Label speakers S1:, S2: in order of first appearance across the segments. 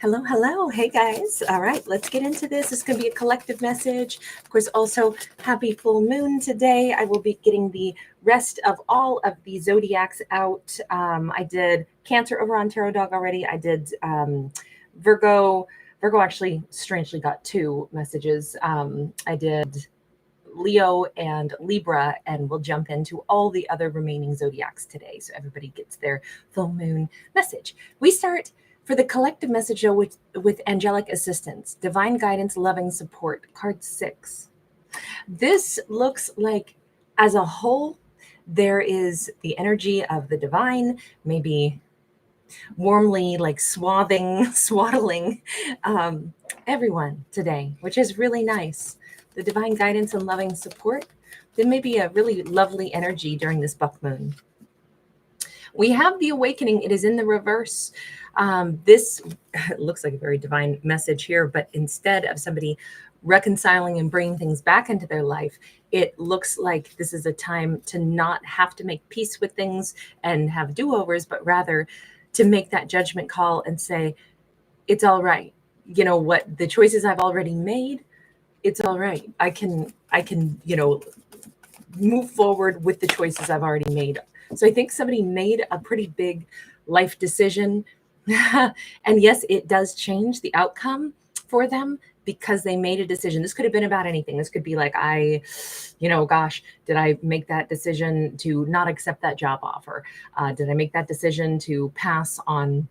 S1: Hello, hello. Hey, guys. All right, let's get into this. This is going to be a collective message. Of course, also happy full moon today. I will be getting the rest of all of the zodiacs out. I did Cancer over on Tarot Dog already. I did Virgo. Virgo actually strangely got two messages. I did Leo and Libra, and we'll jump into all the other remaining zodiacs today. So everybody gets their full moon message. We start for the collective message with angelic assistance, divine guidance, loving support, card 6. This looks like as a whole, there is the energy of the divine, maybe warmly like swaddling everyone today, which is really nice. The divine guidance and loving support. There may be a really lovely energy during this buck moon. We have the awakening. It is in the reverse. This looks like a very divine message here, but instead of somebody reconciling and bringing things back into their life, it looks like this is a time to not have to make peace with things and have do-overs, but rather to make that judgment call and say, it's all right. You know what, the choices I've already made, it's all right. I can, move forward with the choices I've already made. So I think somebody made a pretty big life decision. And yes, it does change the outcome for them because they made a decision. This could have been about anything. This could be like, gosh, did I make that decision to not accept that job offer? Did I make that decision to pass on,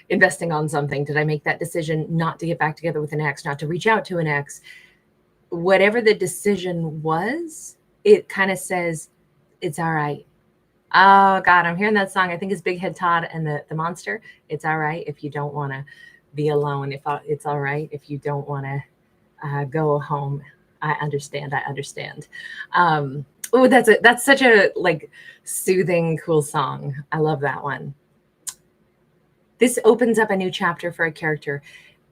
S1: investing on something? Did I make that decision not to get back together with an ex, not to reach out to an ex? Whatever the decision was, it kind of says, it's all right. Oh God, I'm hearing that song. I think it's Big Head Todd and the Monster. It's all right if you don't want to be alone. It's all right if you don't want to go home. I understand. Oh, that's such a like soothing, cool song. I love that one. This opens up a new chapter for a character.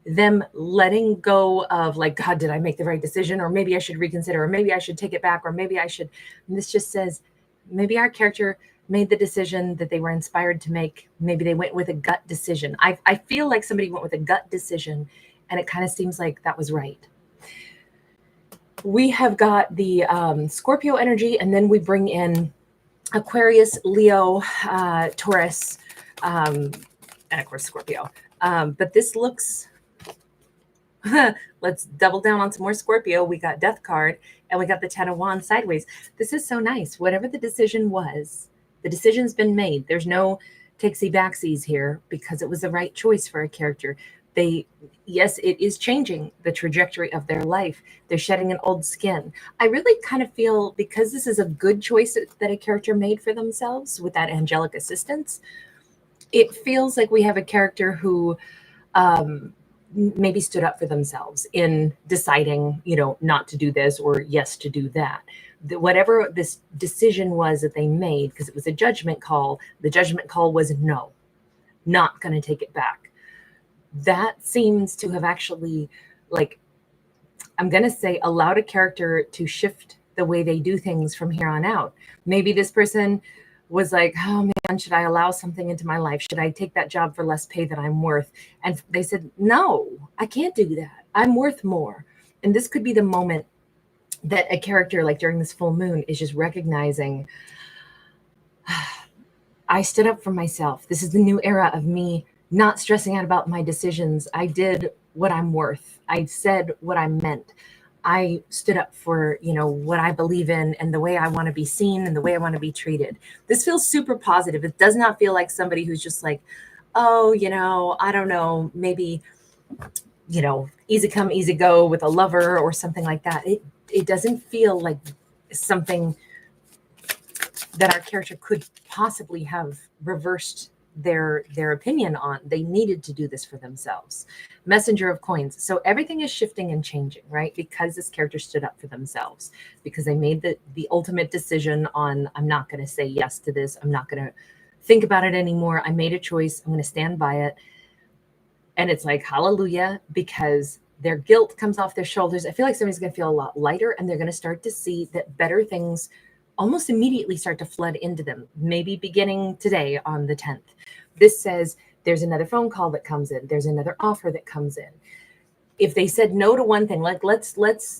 S1: Them letting go of like, God, did I make the right decision? Or maybe I should reconsider, or maybe I should take it back, or maybe I should. And this just says, maybe our character made the decision that they were inspired to make. Maybe they went with a gut decision. I feel like somebody went with a gut decision, and it kind of seems like that was right. We have got the Scorpio energy, and then we bring in Aquarius, Leo, Taurus, and of course Scorpio. But this looks... Let's double down on some more Scorpio. We got Death card, and we got the 10 of Wands sideways. This is so nice. Whatever the decision was, the decision's been made. There's no takesy backsies here because it was the right choice for a character. Yes, it is changing the trajectory of their life. They're shedding an old skin. I really kind of feel, because this is a good choice that a character made for themselves with that angelic assistance, it feels like we have a character who maybe stood up for themselves in deciding, not to do this or yes to do that. Whatever this decision was that they made, because it was a judgment call, the judgment call was no, not going to take it back. That seems to have actually, like, I'm going to say, allowed a character to shift the way they do things from here on out. Maybe this person was like, oh man, should I allow something into my life? Should I take that job for less pay than I'm worth? And they said, no, I can't do that. I'm worth more. And this could be the moment that a character, like during this full moon, is just recognizing, I stood up for myself. This is the new era of me not stressing out about my decisions. I did what I'm worth. I said what I meant. I stood up for, what I believe in and the way I want to be seen and the way I want to be treated. This feels super positive. It does not feel like somebody who's just like, oh, I don't know, maybe, easy come, easy go with a lover or something like that. It doesn't feel like something that our character could possibly have reversed their opinion on. They needed to do this for themselves. Messenger of coins. So everything is shifting and changing, right? Because this character stood up for themselves, because they made the ultimate decision on, I'm not going to say yes to this. I'm not going to think about it anymore. I made a choice. I'm going to stand by it. And it's like, hallelujah, because their guilt comes off their shoulders. I feel like somebody's going to feel a lot lighter, and they're going to start to see that better things almost immediately start to flood into them, maybe beginning today on the 10th. This says there's another phone call that comes in. There's another offer that comes in. If they said no to one thing, like let's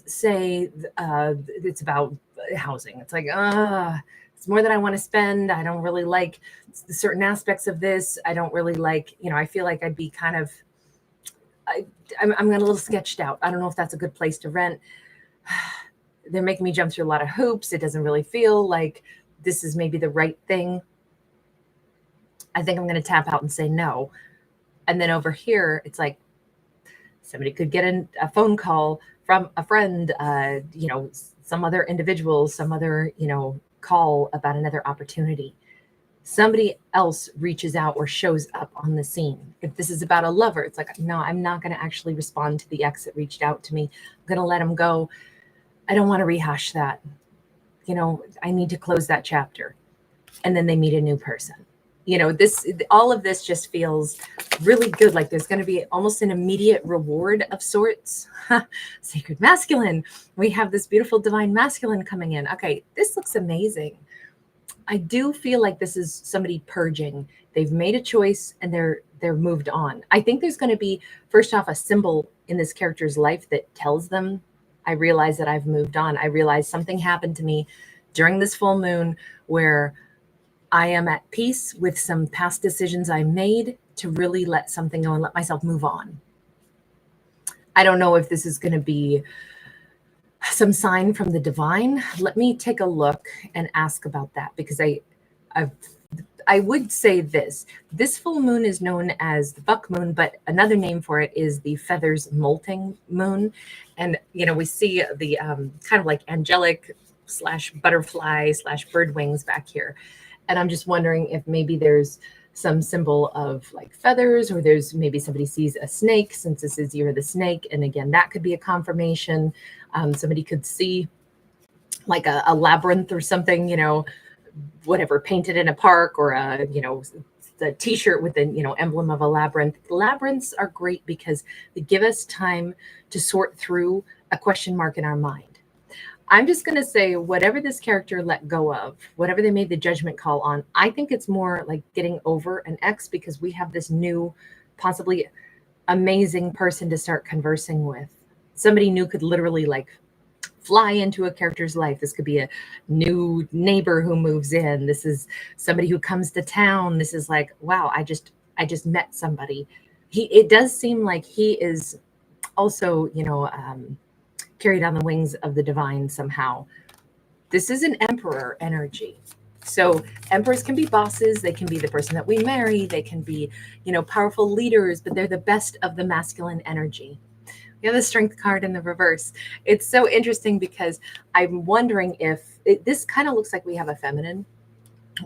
S1: say it's about housing. It's like, it's more than I want to spend. I don't really like certain aspects of this. I don't really like, I feel like I'd be kind of, I'm a little sketched out. I don't know if that's a good place to rent. They're making me jump through a lot of hoops. It doesn't really feel like this is maybe the right thing. I think I'm going to tap out and say no. And then over here, it's like somebody could get a phone call from a friend, some other individual, some other, call about another opportunity. Somebody else reaches out or shows up on the scene. If this is about a lover, it's like, no, I'm not going to actually respond to the ex that reached out to me. I'm going to let him go. I don't want to rehash that. I need to close that chapter. And then they meet a new person. All of this just feels really good. Like there's going to be almost an immediate reward of sorts. Sacred masculine. We have this beautiful divine masculine coming in. Okay, this looks amazing. I do feel like this is somebody purging. They've made a choice and they're moved on. I think there's going to be, first off, a symbol in this character's life that tells them, I realize that I've moved on. I realize something happened to me during this full moon where I am at peace with some past decisions I made to really let something go and let myself move on. I don't know if this is going to be some sign from the divine. Let me take a look and ask about that, because I would say this full moon is known as the buck moon, but another name for it is the feathers molting moon. And, we see the kind of like angelic / butterfly / bird wings back here. And I'm just wondering if maybe there's some symbol of like feathers, or there's maybe somebody sees a snake, since this is year of the snake. And again, that could be a confirmation. Somebody could see like a labyrinth or something, whatever, painted in a park, or the t-shirt with the, emblem of a labyrinth. Labyrinths are great because they give us time to sort through a question mark in our mind. I'm just going to say whatever this character let go of, whatever they made the judgment call on, I think it's more like getting over an ex, because we have this new, possibly amazing person to start conversing with. Somebody new could literally like fly into a character's life. This could be a new neighbor who moves in. This is somebody who comes to town. This is like, wow, I just met somebody. It does seem like he is also, carried on the wings of the divine somehow. This is an emperor energy. So emperors can be bosses. They can be the person that we marry. They can be, powerful leaders, but they're the best of the masculine energy. We have the strength card in the reverse. It's so interesting because I'm wondering if this kind of looks like we have a feminine,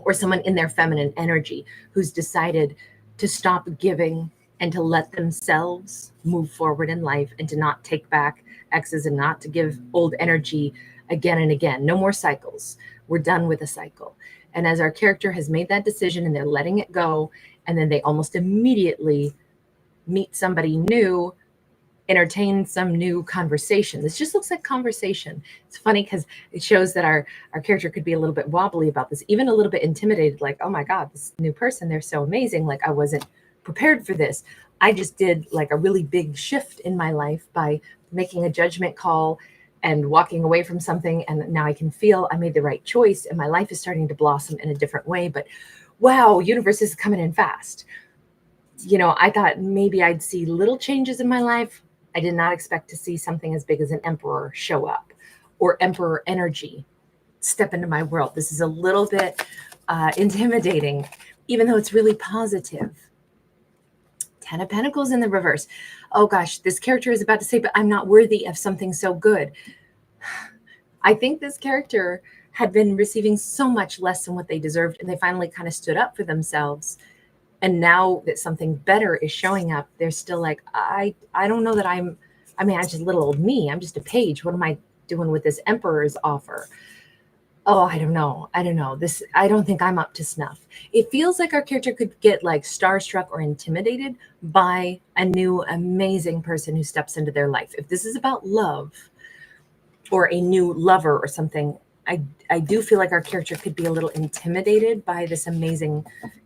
S1: or someone in their feminine energy who's decided to stop giving and to let themselves move forward in life, and to not take back exes, and not to give old energy again and again. No more cycles. We're done with a cycle. And as our character has made that decision and they're letting it go, and then they almost immediately meet somebody new, entertain some new conversation. This just looks like conversation. It's funny because it shows that our character could be a little bit wobbly about this, even a little bit intimidated, like, oh my God, this new person, they're so amazing. Like, I wasn't prepared for this. I just did like a really big shift in my life by making a judgment call and walking away from something. And now I can feel I made the right choice, and my life is starting to blossom in a different way. But wow, universe is coming in fast. I thought maybe I'd see little changes in my life. I did not expect to see something as big as an emperor show up, or emperor energy step into my world. This is a little bit intimidating, even though it's really positive. 10 of Pentacles in the reverse. Oh gosh, this character is about to say, but I'm not worthy of something so good. I think this character had been receiving so much less than what they deserved, and they finally kind of stood up for themselves. And now that something better is showing up, they're still like, I don't know that I'm just little old me. I'm just a page. What am I doing with this emperor's offer? Oh, I don't know. This, I don't think I'm up to snuff. It feels like our character could get like starstruck or intimidated by a new amazing person who steps into their life. If this is about love or a new lover or something, I do feel like our character could be a little intimidated by this amazing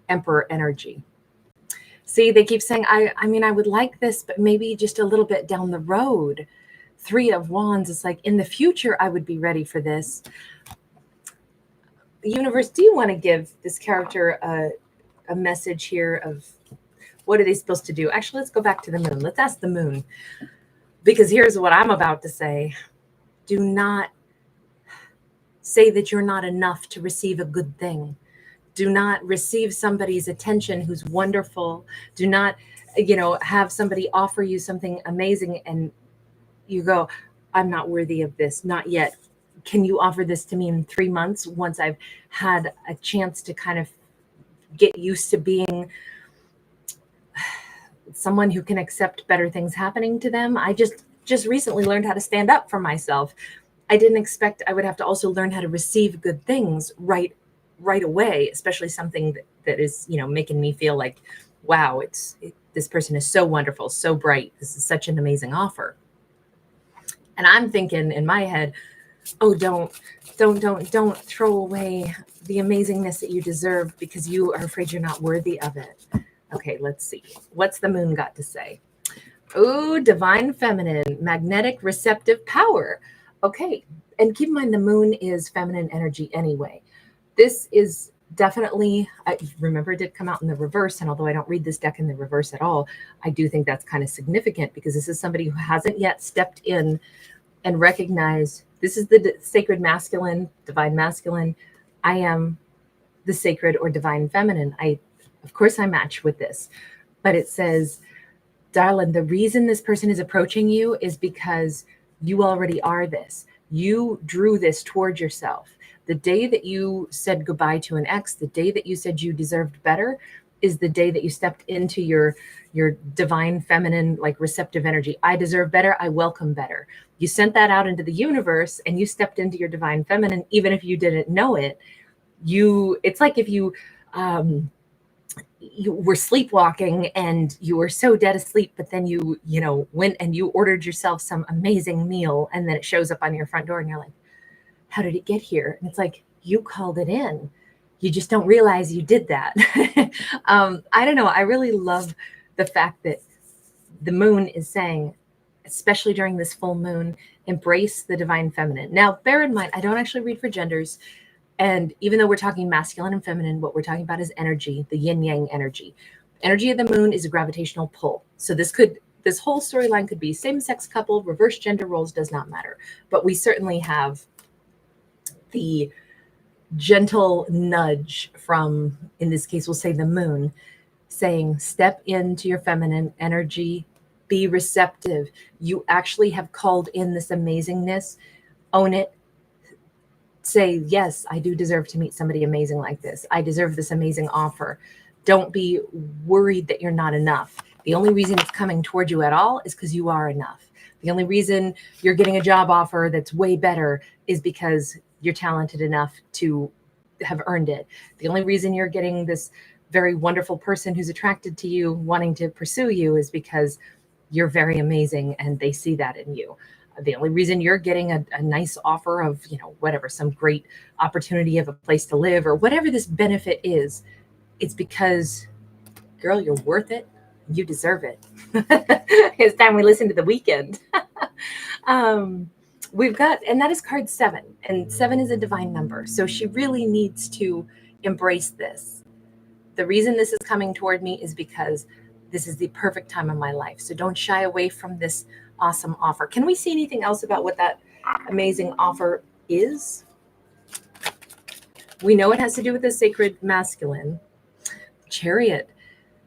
S1: emperor energy. See, they keep saying, I mean, I would like this, but maybe just a little bit down the road. 3 of Wands is like, in the future, I would be ready for this. The universe, do you want to give this character a message here of what are they supposed to do? Actually, let's go back to the moon. Let's ask the moon, because here's what I'm about to say. Do not say that you're not enough to receive a good thing. Do not receive somebody's attention who's wonderful. Do not, have somebody offer you something amazing and you go, I'm not worthy of this, not yet. Can you offer this to me in 3 months once I've had a chance to kind of get used to being someone who can accept better things happening to them? I just recently learned how to stand up for myself. I didn't expect I would have to also learn how to receive good things right away, especially something that is, making me feel like, wow, this person is so wonderful, so bright. This is such an amazing offer. And I'm thinking in my head, oh, don't throw away the amazingness that you deserve because you are afraid you're not worthy of it. Okay, let's see. What's the moon got to say? Oh, divine feminine, magnetic receptive power. Okay, and keep in mind the moon is feminine energy anyway. This is definitely, I remember it did come out in the reverse, and although I don't read this deck in the reverse at all, I do think that's kind of significant because this is somebody who hasn't yet stepped in and recognized this is the sacred masculine, divine masculine. I am the sacred or divine feminine. Of course, I match with this, but it says, darling, the reason this person is approaching you is because you already are this. You drew this toward yourself. The day that you said goodbye to an ex, the day that you said you deserved better, is the day that you stepped into your divine feminine, like receptive energy. I deserve better. I welcome better. You sent that out into the universe and you stepped into your divine feminine, even if you didn't know it. It's like if you were sleepwalking and you were so dead asleep, but then you went and you ordered yourself some amazing meal, and then it shows up on your front door and you're like, how did it get here? And it's like, you called it in. You just don't realize you did that. I don't know. I really love the fact that the moon is saying, especially during this full moon, embrace the divine feminine. Now, bear in mind, I don't actually read for genders. And even though we're talking masculine and feminine, what we're talking about is energy, the yin yang energy. Energy of the moon is a gravitational pull. So this whole storyline could be same-sex couple, reverse gender roles, does not matter. But we certainly have the gentle nudge from, in this case, we'll say the moon, saying, step into your feminine energy, be receptive. You actually have called in this amazingness, own it. Say, yes, I do deserve to meet somebody amazing like this. I deserve this amazing offer. Don't be worried that you're not enough. The only reason it's coming toward you at all is because you are enough. The only reason you're getting a job offer that's way better is because you're talented enough to have earned it. The only reason you're getting this very wonderful person who's attracted to you, wanting to pursue you, is because you're very amazing and they see that in you. The only reason you're getting a nice offer of, whatever, some great opportunity of a place to live or whatever this benefit is, it's because, girl, you're worth it. You deserve it. It's time we listen to The Weekend. We've got, and that is card 7, and 7 is a divine number. So she really needs to embrace this. The reason this is coming toward me is because this is the perfect time of my life. So don't shy away from this awesome offer. Can we see anything else about what that amazing offer is? We know it has to do with the sacred masculine. Chariot.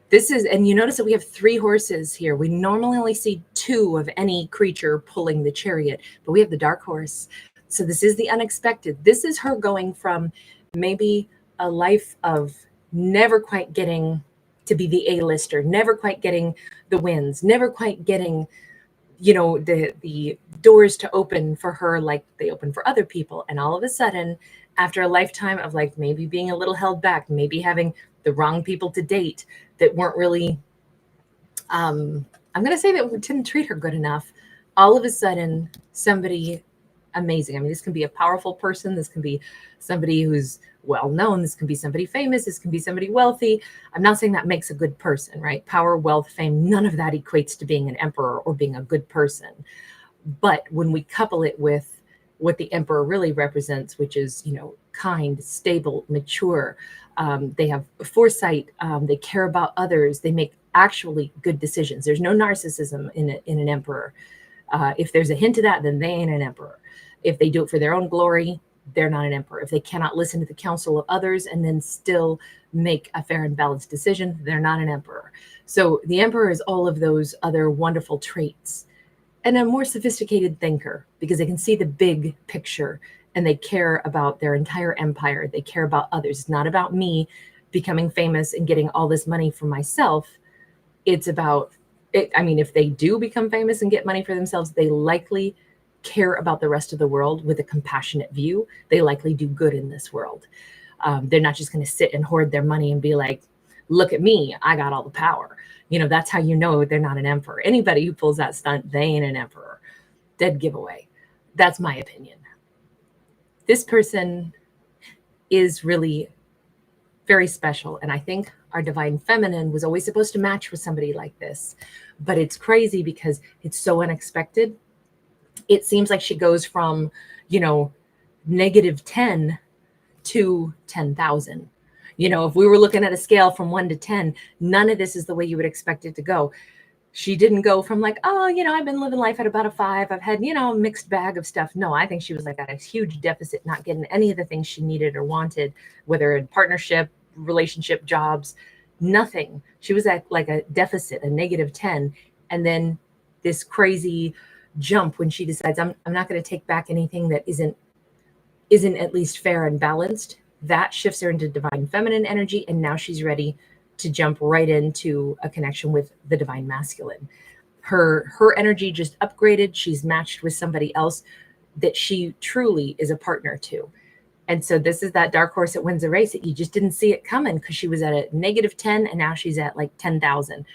S1: This is, and you notice that we have 3 horses here. We normally only see 2 of any creature pulling the chariot, but we have the dark horse. So this is the unexpected. This is her going from maybe a life of never quite getting to be the A-lister, never quite getting the wins, never quite getting, the doors to open for her like they open for other people. And all of a sudden, after a lifetime of like maybe being a little held back, maybe having the wrong people to date that weren't really, I'm going to say that we didn't treat her good enough. All of a sudden, somebody amazing. I mean, this can be a powerful person. This can be somebody who's well known. This can be somebody famous. This can be somebody wealthy. I'm not saying that makes a good person, right? Power, wealth, fame, none of that equates to being an emperor or being a good person. But when we couple it with what the emperor really represents, which is, kind, stable, mature, they have foresight, they care about others, they make actually good decisions. There's no narcissism in an emperor. If there's a hint of that, then they ain't an emperor. If they do it for their own glory, they're not an emperor. If they cannot listen to the counsel of others and then still make a fair and balanced decision, they're not an emperor. So the emperor is all of those other wonderful traits, and a more sophisticated thinker, because they can see the big picture and they care about their entire empire. They care about others. It's not about me becoming famous and getting all this money for myself. It's about it. I mean, if they do become famous and get money for themselves, they likely care about the rest of the world with a compassionate view. They likely do good in this world. They're not just going to sit and hoard their money and be like, look at me, I got all the power. That's how you know they're not an emperor. Anybody who pulls that stunt, they ain't an emperor. Dead giveaway. That's my opinion. This person is really very special. And I think our divine feminine was always supposed to match with somebody like this. But it's crazy because it's so unexpected. It seems like she goes from, -10 to 10,000. If we were looking at a scale from 1 to 10, none of this is the way you would expect it to go. She didn't go from like, I've been living life at about a 5. I've had, a mixed bag of stuff. No, I think she was like at a huge deficit, not getting any of the things she needed or wanted, whether in partnership, relationship, jobs, nothing. She was at like a deficit, a -10. And then this crazy jump when she decides, I'm not going to take back anything that isn't at least fair and balanced. That shifts her into divine feminine energy. And now she's ready to jump right into a connection with the divine masculine. Her energy just upgraded. She's matched with somebody else that she truly is a partner to. And so this is that dark horse that wins the race that you just didn't see it coming, because she was at a -10 and now she's at like 10,000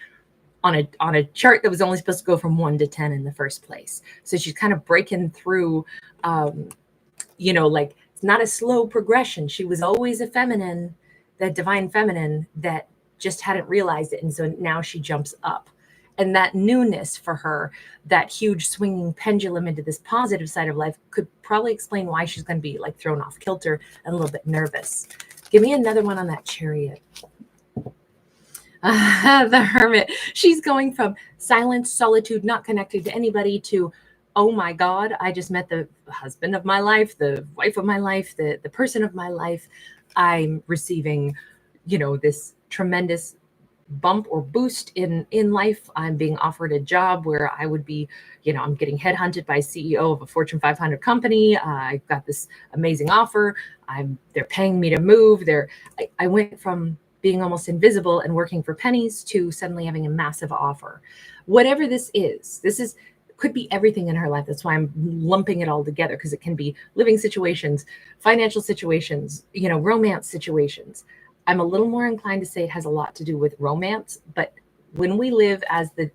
S1: on a chart that was only supposed to go from 1 to 10 in the first place. So she's kind of breaking through, like it's not a slow progression. She was always a feminine, that divine feminine that just hadn't realized it. And so now she jumps up. And that newness for her, that huge swinging pendulum into this positive side of life, could probably explain why she's going to be like thrown off kilter and a little bit nervous. Give me another one on that Chariot. The Hermit. She's going from silence, solitude, not connected to anybody, to, oh my God, I just met the husband of my life, the wife of my life, the person of my life. I'm receiving, this tremendous bump or boost in life. I'm being offered a job where I would be, I'm getting headhunted by CEO of a Fortune 500 company. I've got this amazing offer. They're paying me to move. I went from being almost invisible and working for pennies to suddenly having a massive offer. Whatever this is could be everything in her life. That's why I'm lumping it all together, because it can be living situations, financial situations, romance situations. I'm a little more inclined to say it has a lot to do with romance, but when we live as this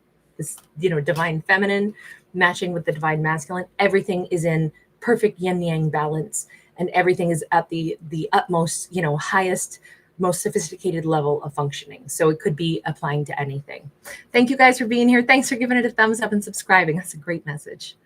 S1: divine feminine matching with the divine masculine, everything is in perfect yin yang balance, and everything is at the utmost, highest, most sophisticated level of functioning. So it could be applying to anything. Thank you guys for being here. Thanks for giving it a thumbs up and subscribing. That's a great message.